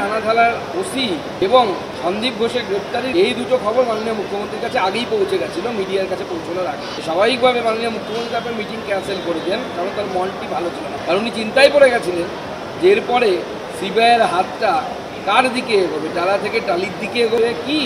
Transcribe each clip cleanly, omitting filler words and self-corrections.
রানাথালার OC এবং সন্দীপ ঘোষের গ্রেপ্তারি এই দুটো খবর মাননীয় মুখ্যমন্ত্রীর কাছে আগেই পৌঁছে গেছিল, মিডিয়ার কাছে পৌঁছানোর আগে। স্বাভাবিকভাবে মাননীয় মুখ্যমন্ত্রী তারপর মিটিং ক্যান্সেল করে দেন, কারণ তার মনটি ভালো ছিল না। কারণ উনি চিন্তায় পড়ে গেছিলেন যে এরপরে সিবিআইয়ের হাতটা কার দিকে এগোবে, টালা থেকে টালির দিকে এগোবে কি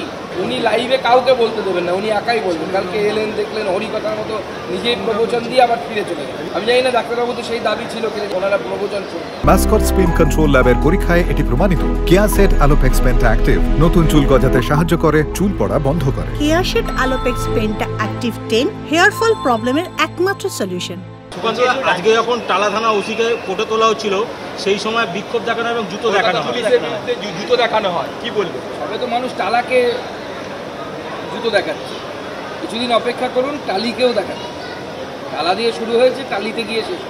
উনি লাইভে কাউকে বলতে দেবেন না, উনি একাই বলবেন। কালকে এলেন, দেখলেন হরিকথার মতো নিজেই প্রবচন দিয়ে আবার ফিরে চলে গেলেন। আমি জানি না ডাক্তারবাবু তো সেই দাবি ছিল কিনা ওনারা প্রবচন শুনবেন। মাসকট স্পিন কন্ট্রোল ল্যাবের পরীক্ষায় এটি প্রমাণিত। কেয়াসেট আলোপেক্স পেন্টা অ্যাক্টিভ নতুন চুল গজাতে সাহায্য করে, চুল পড়া বন্ধ করে। Keyaseth Alopex penta active 10 hair fall প্রবলেমের একমাত্র সলিউশন। আজকে যখন টালা থানা ওসিকে কোর্টে তোলা হচ্ছিল সেই সময় বিক্ষোভ দেখানো এবং জুতো দেখানো হয়, কি বলবো? সবে তো মানুষ টালাকে জুতো দেখাচ্ছে, কিছুদিন অপেক্ষা করুন, টালিকেও দেখাচ্ছে। টালা দিয়ে শুরু হয়েছে, টালিতে গিয়ে শেষ।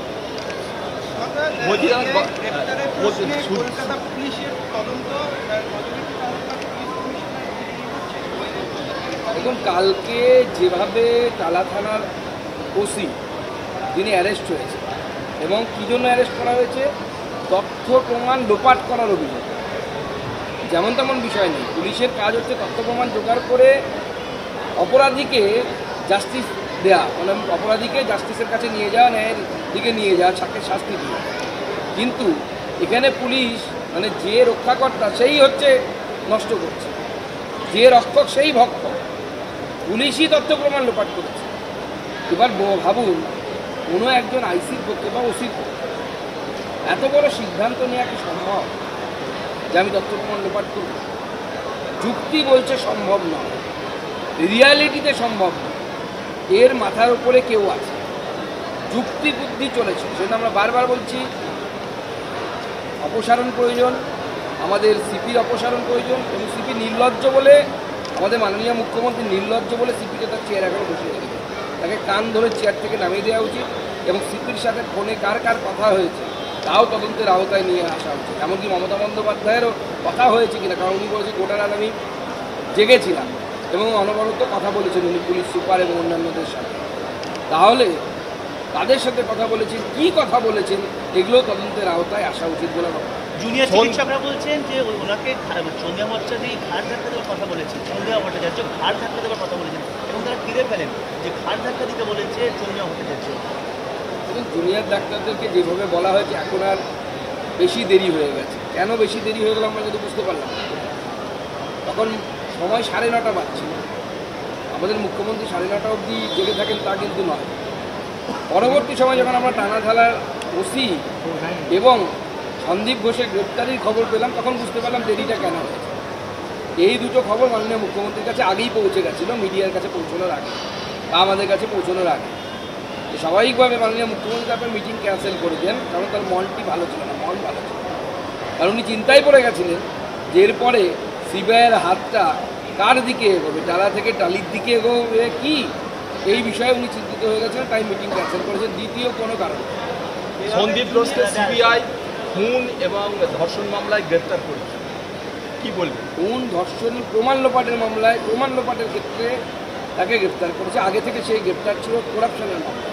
দেখুন, কালকে যেভাবে টালা থানার ওসি যিনি অ্যারেস্ট হয়েছে, এবং কী জন্য অ্যারেস্ট করা হয়েছে, তথ্য প্রমাণ লোপাট করার অভিযোগ। যেমন তেমন বিষয় নেই, পুলিশের কাজ হচ্ছে তথ্য প্রমাণ জোগাড় করে অপরাধীকে জাস্টিস দেওয়া, মানে অপরাধীকে জাস্টিসের কাছে নিয়ে যাওয়া, ন্যায়ের দিকে নিয়ে যাওয়া, শাস্তি দেওয়া। কিন্তু এখানে পুলিশ মানে যে রক্ষাকর্তা সেই হচ্ছে নষ্ট করছে, যে রক্ষক সেই ভক্ষক। পুলিশই তথ্য প্রমাণ লোপাট করেছে। এবার ভাবুন, কোনো একজন আইসির পক্ষে বা ওসির পক্ষে এত বড় সিদ্ধান্ত নেওয়া কি সম্ভব যে আমি তথ্য প্রমাণ লোপাট করব? যুক্তি বলছে সম্ভব নয়, রিয়ালিটিতে সম্ভব নয়। এর মাথার উপরে কেউ আছে, যুক্তি বুদ্ধি চলেছে। সেটা আমরা বারবার বলছি, অপসারণ প্রয়োজন, আমাদের সিপির অপসারণ প্রয়োজন। এবং সিপি নির্লজ্জ বলে, আমাদের মাননীয় মুখ্যমন্ত্রী নির্লজ্জ বলে সিপিকে তার চেয়ার এখনো বসিয়ে রেখেছে। তাকে কান ধরে চেয়ার থেকে নামিয়ে দেওয়া উচিত, এবং সিপির সাথে ফোনে কার কার কথা হয়েছে তাও তদন্তের আওতায় নিয়ে আসা উচিত। এমনকি মমতা বন্দ্যোপাধ্যায়েরও কথা হয়েছে কিনা, কারণ উনি বলেছেন গোটা রাত আমি জেগেছিলাম এবং অনবরত কথা বলেছেন উনি পুলিশ সুপার এবং অন্যান্যদের সাথে। তাহলে তাদের সাথে কথা বলেছেন, কি কথা বলেছেন, এগুলো তদন্তের আওতায় আসা উচিত বলে আমার। জুনিয়র চিকিৎসকরা বলছেন যে ওনাকে সন্ধ্যা ভট্টাচার্য ঘাড় ধাক্কা দেওয়ার কথা বলেছেন, সন্ধ্যা ভট্টাচার্য ঘাড় ধাক্কা দেওয়ার কথা বলেছেন, এবং তারা ফিরে পেলেন যে ঘাড় ধাক্কা দিতে বলেছে সন্ধ্যা ভট্টাচার্য। জুনিয়র ডাক্তারদেরকে যেভাবে বলা হয়েছে, এখন আর বেশি দেরি হয়ে গেছে। কেন বেশি দেরি হয়ে গেল আমরা যদি বুঝতে পারলাম, তখন সময় 9:30 বাজছিল। আমাদের মুখ্যমন্ত্রী 9:30 অবধি জেগে থাকেন তা কিন্তু নয়। পরবর্তী সময় যখন আমরা টানাথালার ওসি এবং সন্দীপ ঘোষের গ্রেপ্তারির খবর পেলাম, তখন বুঝতে পারলাম দেরিটা কেন হয়েছে। এই দুটো খবর মাননীয় মুখ্যমন্ত্রীর কাছে আগেই পৌঁছে গেছিল, মিডিয়ার কাছে পৌঁছানোর আগে বা আমাদের কাছে পৌঁছানোর আগে। স্বাভাবিকভাবে মাননীয় মুখ্যমন্ত্রী তারপর মিটিং ক্যান্সেল করে দেন, কারণ তার মনটি ভালো ছিল না, মন ভালো ছিল। কারণ উনি চিন্তায় পড়ে গেছিলেন যে এরপরে সিবিআইয়ের হাতটা কার দিকে এগোবে, টালা থেকে টালির দিকে এগোবে কি, এই বিষয়ে উনি চিন্তিত হয়ে গেছিলেন, তাই মিটিং ক্যান্সেল করেছেন। দ্বিতীয় কোনো কারণ, সন্দীপ ঘোষকে সিবিআই খুন এবং ধর্ষণ মামলায় গ্রেপ্তার করেছে, কি বলবেন? খুন, ধর্ষণ, প্রমাণ লোপাটের মামলায়, প্রমাণ লোপাটের ক্ষেত্রে তাকে গ্রেপ্তার করেছে। আগে থেকে সেই গ্রেপ্তার ছিল করাপশনের মামলা।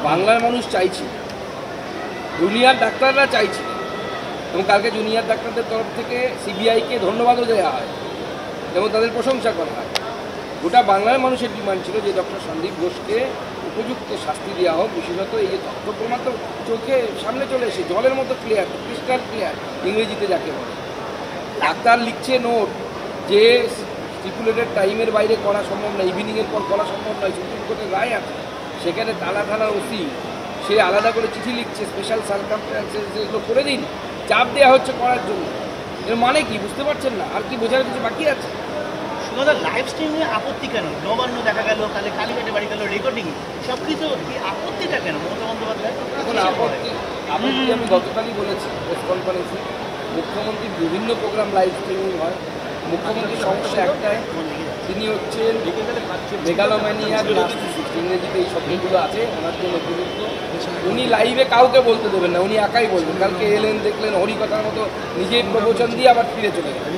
বাংলার মানুষ চাইছে, জুনিয়র ডাক্তাররা চাইছে, এবং কালকে জুনিয়র ডাক্তারদের তরফ থেকে সিবিআইকে ধন্যবাদও দেওয়া হয় এবং তাদের প্রশংসা করা হয়। গোটা বাংলার মানুষের ডিমান্ড ছিল যে ডক্টর সন্দীপ ঘোষকে উপযুক্ত শাস্তি দেওয়া হোক। বিশেষত এই যে তথ্য প্রমাণ তো চোখে সামনে চলে এসে জলের মতো ক্লিয়ার, ক্রিস্টাল ক্লিয়ার, ইংরেজিতে যাকে বলে। ডাক্তার লিখছে নোট যে স্টিপুলেটেড টাইমের বাইরে করা সম্ভব নয়, ইভিনিংয়ের পর করা সম্ভব নয়, সুপ্রিম কোর্টের রায় আছে। সেখানে টালা থানার ওসি সে আলাদা করে চিঠি লিখছে, স্পেশাল সার্কামস্ট্যান্সেস এগুলো করে দিন, চাপ দেওয়া হচ্ছে করার জন্য। এর মানে কি বুঝতে পারছেন না? আর কি বোঝার কিছু বাকি আছে? শুধু লাইভ স্ট্রিমে আপত্তি কেন? নবান্ন দেখা গেল, কালে কালীঘাটে বাড়ি গেল, রেকর্ডিং, সব কিছু আপত্তিটা কেন মমতা বন্দ্যোপাধ্যায়? এখন আপত্তি আমি গতকালই বলেছি প্রেস কনফারেন্সে, মুখ্যমন্ত্রীর বিভিন্ন প্রোগ্রাম লাইভ স্ট্রিমিং হয়। মুখ্যমন্ত্রীর সমস্যা একটাই, তিনি হচ্ছেন মেগালোম্যানিয়া, ইংরেজিতে এই শব্দগুলো আছে ওনার জন্য উপযুক্ত। উনি লাইভে কাউকে বলতে দেবেন না, উনি একাই বলবেন। কালকে এলেন, দেখলেন হরিকথার মতো নিজেই প্রবচন দিয়ে আবার ফিরে চলে গেলেন।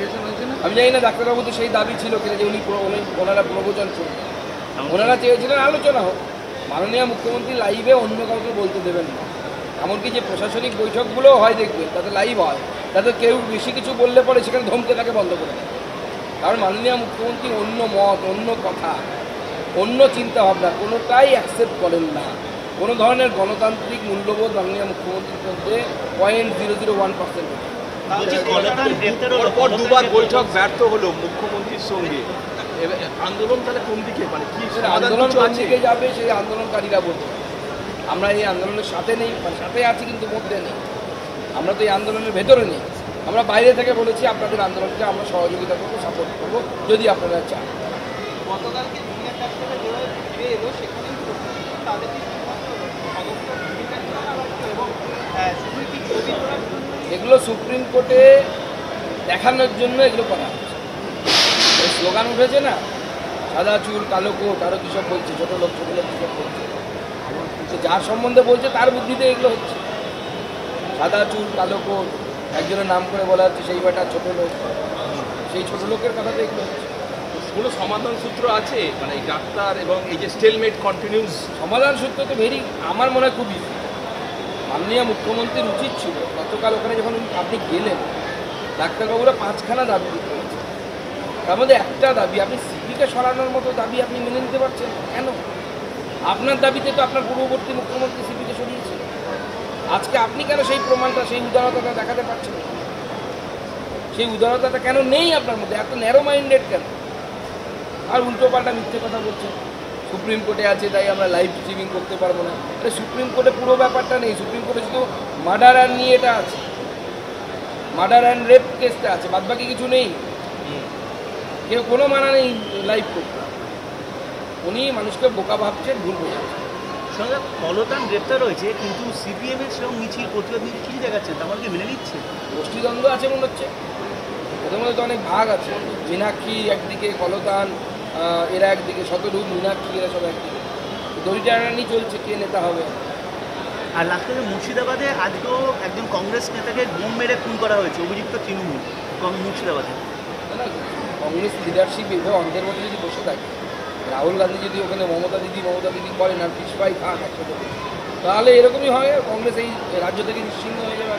আমি জানি না ডাক্তারবাবু তো সেই দাবি ছিল কিনা যে ওনারা প্রবচন শুনবেন। ওনারা চেয়েছিলেন আলোচনা হোক। মাননীয় মুখ্যমন্ত্রী লাইভে অন্য কাউকে বলতে দেবেন না। এমনকি যে প্রশাসনিক বৈঠকগুলোও হয় দেখবেন তাতে লাইভ হয়, যাতে কেউ বেশি কিছু বললে পরে সেখানে ধমকে তাকে বন্ধ করে দেয়। কারণ মাননীয় মুখ্যমন্ত্রী অন্য মত, অন্য কথা, অন্য চিন্তা ভাবনা কোনোটাই অ্যাকসেপ্ট করেন না। কোনো ধরনের গণতান্ত্রিক মূল্যবোধ মাননীয় মুখ্যমন্ত্রীর মধ্যে 0.001%। বলছি কলতান গ্রেপ্তার হলো, পর দুবার বৈঠক ব্যর্থ হলো মুখ্যমন্ত্রীর সঙ্গে, আন্দোলন তাহলে কোন দিকে, মানে কি আন্দোলন কোন দিকে যাবে সেই আন্দোলনকারীরা বলতে পারে। আমরা এই আন্দোলনের সাথে নেই, মানে সাথে আছি কিন্তু মধ্যে নেই, আমরা তো এই আন্দোলনের ভেতরে নেই। আমরা বাইরে থেকে বলেছি আপনাদের আন্দোলনকে আমরা সহযোগিতা করবো, সাপোর্ট করবো যদি আপনারা চান। গতকালকে জুনিয়র ডাক্তাররা যেভাবে ফিরে এলো সেখানে তাদেরকে এবং শুধু কি ছবি তোলার জন্য এগুলো সুপ্রিম কোর্টে দেখানোর জন্য এগুলো করা হচ্ছে। এই স্লোগান উঠেছে না, সাদা চুল কালো কোট, আরও কী সব বলছে, ছোটো লোক কী সব বলছে। তো যার সম্বন্ধে বলছে তার বুদ্ধিতে এগুলো হচ্ছে। সাদা চুল কালো কোট, একজনের নাম করে বলা হচ্ছে সেই বেটা ছোটো লোক, সেই ছোটো লোকের কথাতে এগুলো হচ্ছে। কোনো সমাধান সূত্র আছে, মানে এই ডাক্তার এবং এই যে স্টেলমেট কন্টিনিউস? সমাধান সূত্র তো আমার মনে হয় খুবই মাননীয় মুখ্যমন্ত্রীর উচিত ছিল গতকাল ওখানে যখন আপনি গেলেন, ডাক্তারবাবুরা 5খানা দাবি দিতে হয়েছে, তার মধ্যে একটা দাবি আপনি সিপিকে সরানোর মতো দাবি আপনি মেনে নিতে পারছেন কেন? আপনার দাবিতে তো আপনার পূর্ববর্তী মুখ্যমন্ত্রী সিপিকে সরিয়েছিল। আজকে আপনি কেন সেই প্রমাণটা, সেই উদারতাটা দেখাতে পারছেন? সেই উদারতাটা কেন নেই আপনার মধ্যে? এত ন্যারো মাইন্ডেড কেন? আর উল্টোপাল্টা মিথ্যে কথা বলছেন। সুপ্রিম কোর্টে আছে তাই আমরা লাইভ স্ট্রিমিং করতে পারবো না। আরে সুপ্রিম কোর্টে পুরো ব্যাপারটা নেই, সুপ্রিম কোর্টে শুধু মার্ডার অ্যান্ড নিয়ে এটা আছে, মার্ডার অ্যান্ড রেপ কেসটা আছে, বাদবাকি কিছু নেই। কেউ কোনো মানা নেই লাইভ করতে। উনি মানুষকে বোকা ভাবছেন, ভুল বোঝাচ্ছেন। সঙ্গে কলতান গ্রেপ্তার হয়েছে কিন্তু সিপিএম এর সেরকম মিছিল প্রতিবাদ মিছিল কিছু দেখাচ্ছে, তার কি মেনে নিচ্ছে? গোষ্ঠীদ্বন্দ্ব আছে মনে হচ্ছে, ওদের মধ্যে তো অনেক ভাগ আছে। মীনাক্ষী একদিকে, কলতান এরা একদিকে, শতরূপ, মীনাক্ষী এরা সব একদিকে, দড়িটা টানাটানি চলছে কে নেতা হবে। আর লাস্টে মুর্শিদাবাদে আজকেও একজন কংগ্রেস নেতাকে বোম মেরে খুন করা হয়েছে, অভিযুক্ত তৃণমূল মুর্শিদাবাদে। না, কংগ্রেস লিডারশিপ এভাবে অন্ধের মধ্যে যদি বসে থাকে, রাহুল গান্ধী যদি ওখানে মমতা দিদি করেন আর পিসপাই খান একসাথে, তাহলে এরকমই হয়। কংগ্রেস এই রাজ্য থেকে নিশ্চিহ্ন হয়ে যাবে।